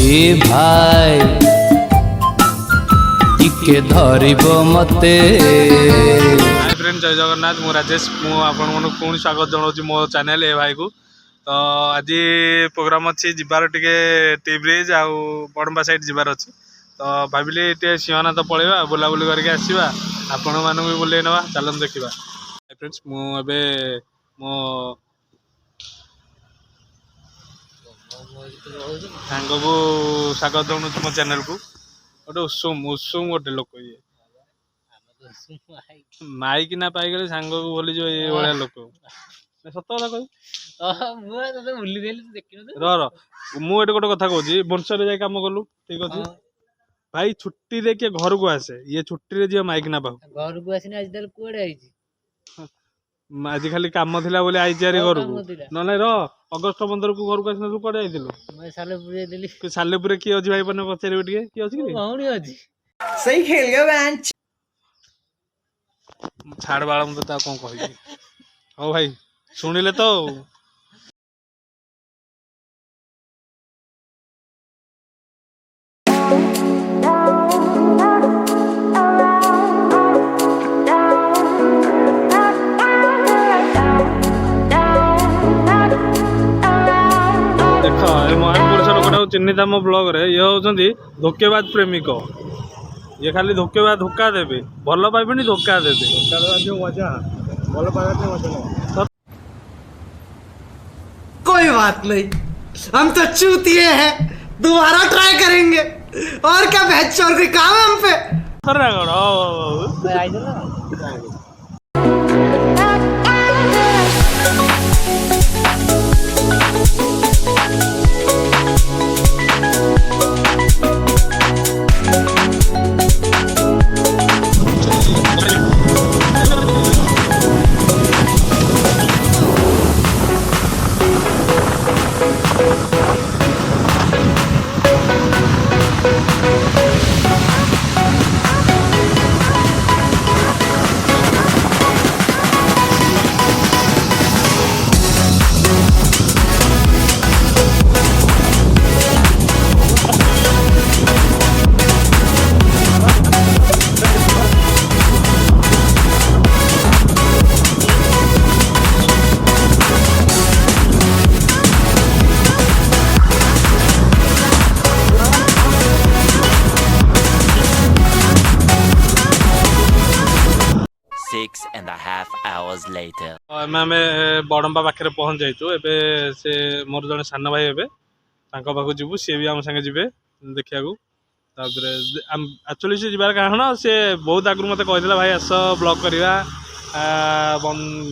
ए भाई टिके धरिब मते। हाय फ्रेंड, जय जगन्नाथ। मु राजेश आपन पुणी स्वागत जनाऊँ मो चैनल ए भाई को। तो आज प्रोग्राम अच्छी जीवार टे टी ब्रिज आउ बड़म्बा साइड जीवार अच्छी। तो भाविली टे सिंहनाथ पलैया बुलाबुली करके आसवा, आपण मानू भी बुले नवा, चलन देखा। फ्रेंड्स मुझे मो सांग को स्वागत जनाऊँ मो चैनल को। गोटे उषुम उषुम गोटे लोक ये माइक ना पाईगले सांग को बोली जो ये भाया लोक सत कथा कह मुझे गोटे कथा कहूँ बंशर जाए कम कलु ठीक अच्छे भाई छुट्टी रे किए घर को आसे ये छुट्टी रे जी माइक ना पाऊ घर को आसी आज कुआडे आइछि आज खाली काम थिला बोले आई घर को ना रो अगस्त 15 को घर को आस कुआडे आइथिलु मैं सालेपुर देली सालेपुर किए अछि भाई बने पचारे टिके किए अछि कि भौणी अछि सही खेल गया बेंच छाड़ बाळ म तो कोन कहि हो भाई सुनिले तो देख ए महापुरुष लोकटा चिन्हित आम ब्लॉग रे ये होउछंती धोकेबाज प्रेमिक। ये खाली धोकेबाज धोखा देबे भल पाइबेनी धोखा देबे कोई बात नहीं, हम तो चूतिए हैं, दोबारा ट्राई करेंगे। और क्या बहस चोर के काम है हम पे। मैं आइछि ना आमे बड़म्बा पाखे पहुँच जाइचु एबे से मोर जने सान भाई एबे तांको पाखु जीवु सी भी आम संगे जीवे देखिया को तापरे एक्चुअली से जीवार कारण से बहुत आगु मते कहला भाई आस ब्लॉग करवा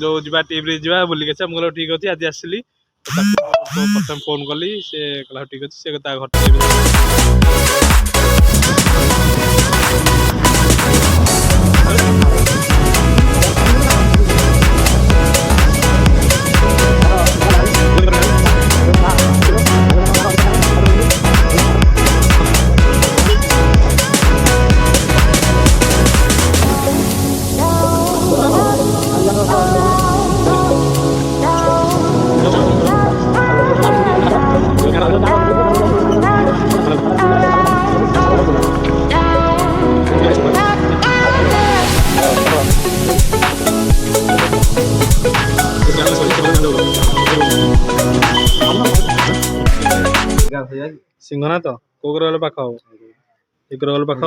जो जीवा टी ब्रिज जीवा बुली के हम ठीक अछि आज आसली तो प्रथम फोन कली से कहला ठीक अछि से ता घर सिंहनाथ को गल पाख एक गल पाख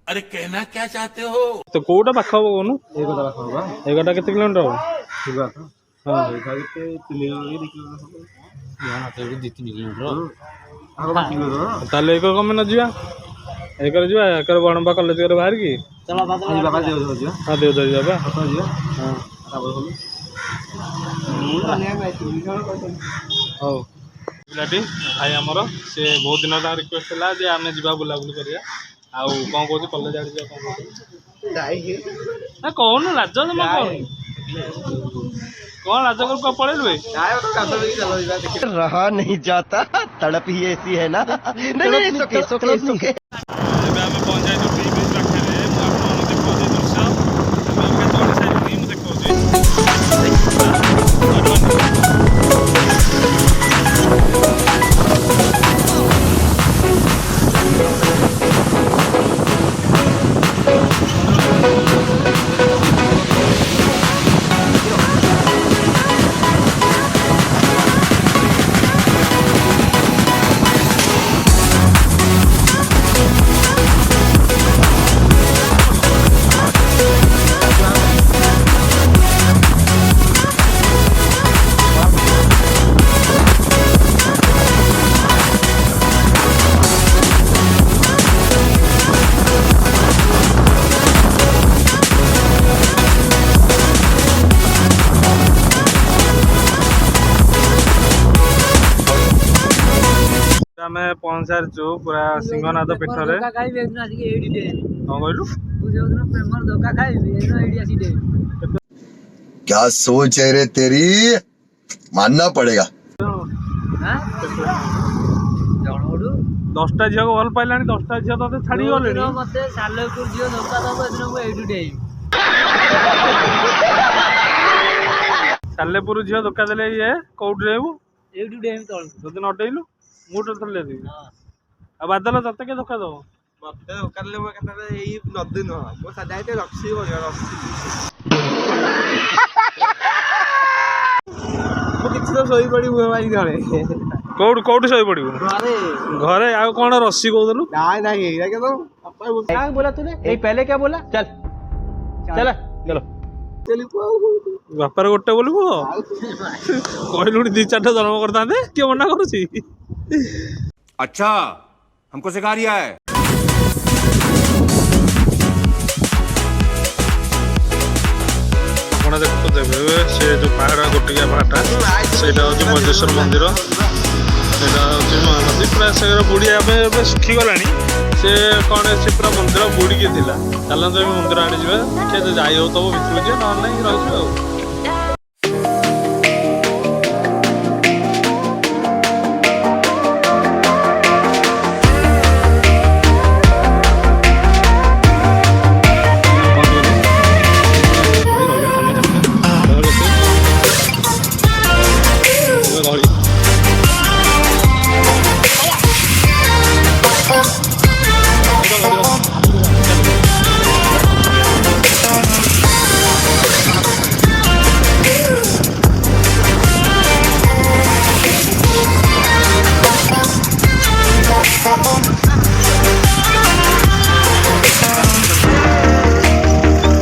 अरे कहना क्या चाहते हो? तो कोटा पाख कहूनु एगोटा केते किलोमीटर ताले एक कम न जीवा एक जीवा एक बड़म्बा कॉलेज कर बाहर की चलो बाबा हां देव दरी बाबा हां हो पिलाटी भाई हमर से बहुत दिन ता रिक्वेस्ट हला जे आमे जीवा बुलाबुली करिया आउ कोन कहू कॉलेज आड़ी जा कोन कहू ना कोन लाज जमा कोन लाज कर को पड़े रुए रहा नहीं जाता, तड़प ही ऐसी है ना। नहीं सुके ଏବେ ଆମେ ପହଞ୍ଚାଇଛୁ ଟି ବ୍ରିଜ ପାଖରେ। ମୁଁ ଆପଣମାନଙ୍କୁ ଦେଖାଉଛି ଦୃଶ୍ୟ। ଏବେ ଆମେ କେତେ ଓଡ଼ିଶା ମୁଁ ଦେଖାଉଛି। ଆମେ ପହଞ୍ଚି ସାରିଛୁ ପୁରା ସିଂହନାଥ ପୀଠରେ। ଧୋକା ଖାଇବି ଏଦିନ ଆସିକି ଏଇଠି ଡେଇଁବି। କଣ କହିଲୁ? ମୁଁ ଯୋଉଦିନ ପ୍ରେମର ଧୋକା ଖାଇବି ଏଦିନ ଏଇଠି ଆସିକି ଡେଇଁବି। क्या सोच है रे तेरी, मानना पड़ेगा। ଜଣଠୁ 10ଟା ଝିଅକୁ ଭଲ ପାଇଲାଣି, 10ଟା ଝିଅ ତତେ ଛାଡି ଗଲେଣି। ମତେ ସାଲେପୁର ଝିଅ ଧୋକା ଦବ ଏଦିନ ମୁଁ ଏଇଠୁ ଡେଇଁବି। ସାଲେପୁର ଝିଅ ଧୋକା ଦେଲେ ଇଏ କୋଉଠି ରହିବୁ? ଏଇଠୁ ଡେଇଁବି ତଳକୁ। ଯଦି ନ ଡେଇଲୁ ମୁଁ ଟୋଟାଲି ଦେବି। ଆଉ ବାଦଲ ତତେ କିଏ ଧୋକା ଦବ? ମତେ ଦୋକାନ ମୋ କେତେବେଳେ ଏଇ ନଦୀ ନୁହଁ ମୋ ସାଦା ଏତେ ରକ୍ସି ବଢିବ ରକ୍ସି ମୁଁ କିଛି ତ ଶୋଇପଡିବୁ ଭାଇ ଘରେ। କୋଉଠି ଶୋଇ ପଡିବୁ? ଘରେ। ଆଉ କଣ ରସି କହୁଥିଲୁ? नहीं क्या तो क्या बोला तूने नहीं पहले क्या बोला चल चला चलो ବାପାର ଗୋଟେ ବୋଲି ପୁଅ କହିଲୁଣି 2-4ଟା ଜନ୍ମ କରିଥାନ୍ତେ, କିଏ ମନା କରୁଛି? अच्छा हमको सिखा रिया है। ଆପଣ ଦେଖୁଥିବେ ସେ ଯୋଉ ପାହାଡ଼ ଗୋଟିକିଆ ପାହାଡ଼ଟା ସେଇଟା ହେଉଛି ମଞ୍ଚେଶ୍ୱର ମନ୍ଦିର। ସେଇଟା ହେଉଛି ମହାନଦୀ ପୁରା ସେ ବୁଡ଼ିବା ପାଇଁ ଏବେ ଶୁଖିଗଲାଣି। ସେ କ'ଣ ସେ ପୁରା ମନ୍ଦିର ବୁଡ଼ିକି ଥିଲା। ଚାଲନ୍ତୁ ଏବେ ମନ୍ଦିର ଆଡ଼େ ଯିବା, ଦେଖିବା ଯାଇ ହେଉଥିବ ଭିତରକୁ ଯିବା, ନହେଲେ ନାହିଁ ରହିଯିବା ଆଉ।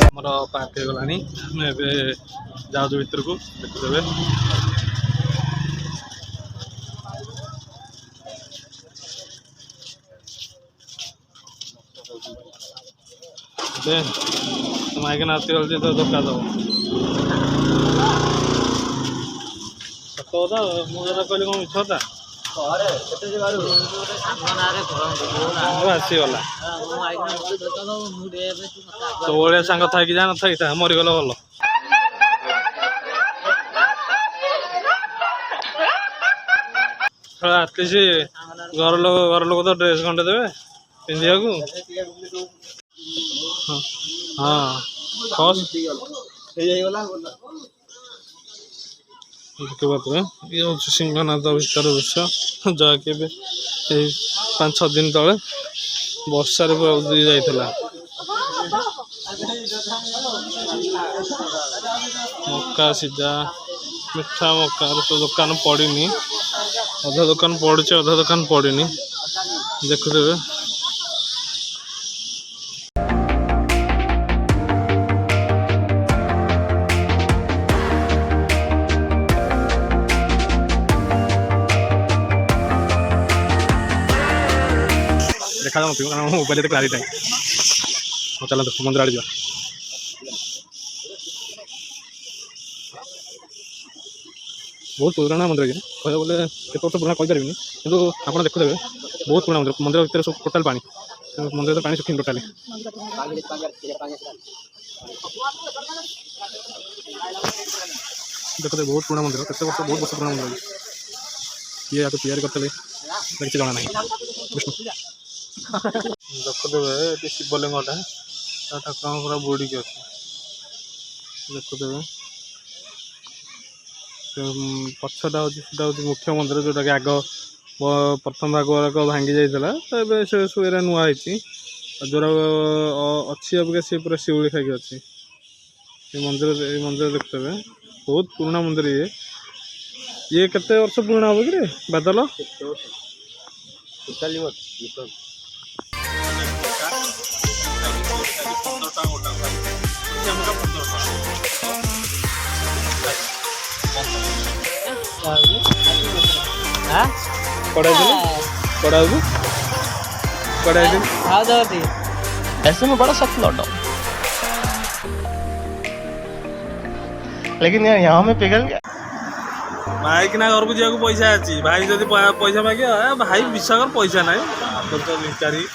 ଆମର ପାର୍କ ହେଇଗଲାଣି, ଆମେ ଏବେ ଯାଉଛୁ ଭିତରକୁ, ଦେଖୁଦେବେ। ମାଇକିନା ଆସିଗଲି ତ ଧୋକା ଦବ। ସତ କଥା, ମୁଁ ଯୋଉଟା କହିଲି କଣ ମିଛ କଥା? ଆସିଗଲା ତୋ ଭଳିଆ ସାଙ୍ଗ ଥାଇକି ଯା ନଥାଇ ତା ମରିଗଲେ ଭଲ। ଆଟଲିଷ୍ଟ ଘର ଲୋକ ତ ଡ୍ରେସ୍ ଖଣ୍ଡେ ଦେବେ ପିନ୍ଧିବାକୁ। ହଁ ଦେଖିପାରୁଥିବେ ଇଏ ହେଉଛି ସିଂହନାଥ ଭିତର ଦୃଶ୍ୟ, ଯାହାକି ଏବେ ଏଇ 5-6 ଦିନ ତଳେ ବର୍ଷାରେ ପୁରା ଉଦୁରି ଯାଇଥିଲା। ମକା ସିଝା, ମିଠା ମକା ତ ଦୋକାନ ପଡ଼ିନି, ଅଧା ଦୋକାନ ପଡ଼ିଛି ଅଧା ଦୋକାନ ପଡ଼ିନି, ଦେଖୁଥିବେ। ଦେଖାଯାଉନଥିବ କାରଣ ମୋବାଇଲ ଏତେ କ୍ଲାରିଟି ନାହିଁ। ହଉ ଚାଲନ୍ତୁ ମନ୍ଦିର ଆଡ଼େ ଯିବା। ବହୁତ ପୁରୁଣା ମନ୍ଦିର କି କହିବାକୁ ଗଲେ କେତେ ବର୍ଷ ପୁରୁଣା କହିପାରିବିନି, କିନ୍ତୁ ଆପଣ ଦେଖୁଥିବେ ବହୁତ ପୁରୁଣା ମନ୍ଦିର। ମନ୍ଦିର ଭିତରେ ସବୁ ଟୋଟାଲ ପାଣି, ମନ୍ଦିରରେ ପାଣି ଶୁଖିନି ଟୋଟାଲି। ଦେଖୁଥିବେ ବହୁତ ପୁରୁଣା ମନ୍ଦିର, କେତେ ବର୍ଷ ବହୁତ ବର୍ଷ ପୁରୁଣା ମନ୍ଦିର। କିଏ ୟାକୁ ତିଆରି କରିଥିଲେ କିଛି ଜଣା ନାହିଁ। ବିଷ୍ଣୁ ଦେଖୁଥିବେ ଏଠି ଶିବଲିଙ୍ଗଟା, ଠାକୁରଙ୍କ ପୁରା ବୁଡ଼ିକି ଅଛି। ଦେଖୁଥିବେ ପଛଟା ହେଉଛି ସେଟା ହେଉଛି ମୁଖ୍ୟ ମନ୍ଦିର, ଯେଉଁଟାକି ଆଗ ପ୍ରଥମ ଭାଗ ଗୁଡ଼ାକ ଭାଙ୍ଗି ଯାଇଥିଲା, ତ ଏବେ ସେ ସୁଏରେ ନୂଆ ହେଇଛି। ଯେଉଁଟା ଅଛି ଅବିକା ସେ ପୁରା ଶିଉଳି ଖାଇକି ଅଛି। ଏଇ ମନ୍ଦିର ଦେଖୁଥିବେ ବହୁତ ପୁରୁଣା ମନ୍ଦିର। ଇଏ କେତେ ବର୍ଷ ପୁରୁଣା ହବ କି ରେ ବାଦଲ? ऐसे में बड़ा सख्त लौटा, लेकिन यार यहाँ में पिघल गया। भाई कि ना घर को जावाक पैसा अच्छी भाई जब पैसा मागे भाई विश्वास कर पैसा ना भिकारी